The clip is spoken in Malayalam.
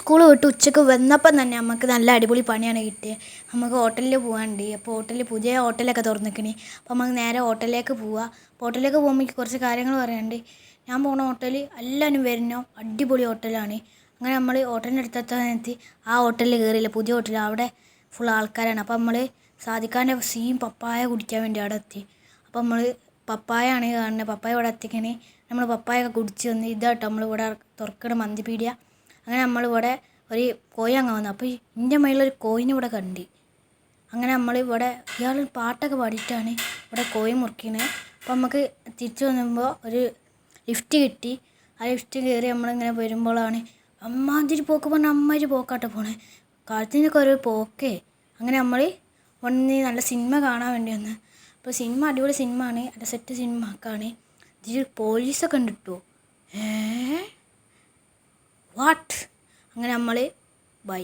സ്കൂൾ വിട്ട് ഉച്ചയ്ക്ക് വന്നപ്പം തന്നെ നമുക്ക് നല്ല അടിപൊളി പണിയാണ് കിട്ടിയത്. നമുക്ക് ഹോട്ടലിൽ പോകാനുണ്ട്. അപ്പോൾ പുതിയ ഹോട്ടലൊക്കെ തുറന്നിക്കണി. അപ്പോൾ നമുക്ക് നേരെ ഹോട്ടലിലേക്ക് പോവാം. അപ്പോൾ ഹോട്ടലിലേക്ക് പോകുമ്പോൾ എനിക്ക് കുറച്ച് കാര്യങ്ങൾ പറയാനുണ്ട്. ഞാൻ പോകുന്ന ഹോട്ടൽ എല്ലാവരും വരുന്നോ അടിപൊളി ഹോട്ടലാണ്. അങ്ങനെ നമ്മൾ ഹോട്ടലിൻ്റെ അടുത്തെത്തി ആ ഹോട്ടലിൽ കയറിയില്ല, പുതിയ ഹോട്ടൽ. അവിടെ ഫുൾ ആൾക്കാരാണ്. അപ്പോൾ നമ്മൾ സാദിഖാൻ്റെ സീൻ പപ്പായ കുടിക്കാൻ വേണ്ടി അവിടെ എത്തി. അപ്പോൾ നമ്മൾ പപ്പായ ആണ് കാണുന്നത്. പപ്പായ ഇവിടെ എത്തിക്കണേ. നമ്മൾ പപ്പായ ഒക്കെ കുടിച്ച് വന്ന് ഇതാട്ടോ നമ്മളിവിടെ തുറക്കണ മന്തിപീടിയ. അങ്ങനെ നമ്മളിവിടെ ഒരു കോഴി അങ്ങ് വന്നു. അപ്പോൾ എൻ്റെ മേളിലൊരു കോയിനെ ഇവിടെ കണ്ട്. അങ്ങനെ നമ്മളിവിടെ ഇയാൾ പാട്ടൊക്കെ പാടിയിട്ടാണ് ഇവിടെ കോഴി മുറിക്കുന്നത്. അപ്പോൾ നമുക്ക് തിരിച്ചു വന്നപ്പോൾ ഒരു ലിഫ്റ്റ് കിട്ടി. ആ ലിഫ്റ്റ് കയറി നമ്മളിങ്ങനെ വരുമ്പോഴാണ് അമ്മാതിരി പോക്ക് പറഞ്ഞാൽ അമ്മാതിരി പോക്കാട്ടോ പോണേ. കാലത്തിനൊക്കെ ഒരു പോക്കേ. അങ്ങനെ നമ്മൾ വന്ന് നല്ല സിനിമ കാണാൻ വേണ്ടി വന്ന്. അപ്പോൾ സിനിമ അടിപൊളി സിനിമ ആണ്, നല്ല സെറ്റ് സിനിമ ആക്കാണ്. ഇതിൽ പോലീസൊക്കെ ഉണ്ട് കേട്ടോ. വാട്ട് അങ്ങനെ നമ്മൾ ബൈ.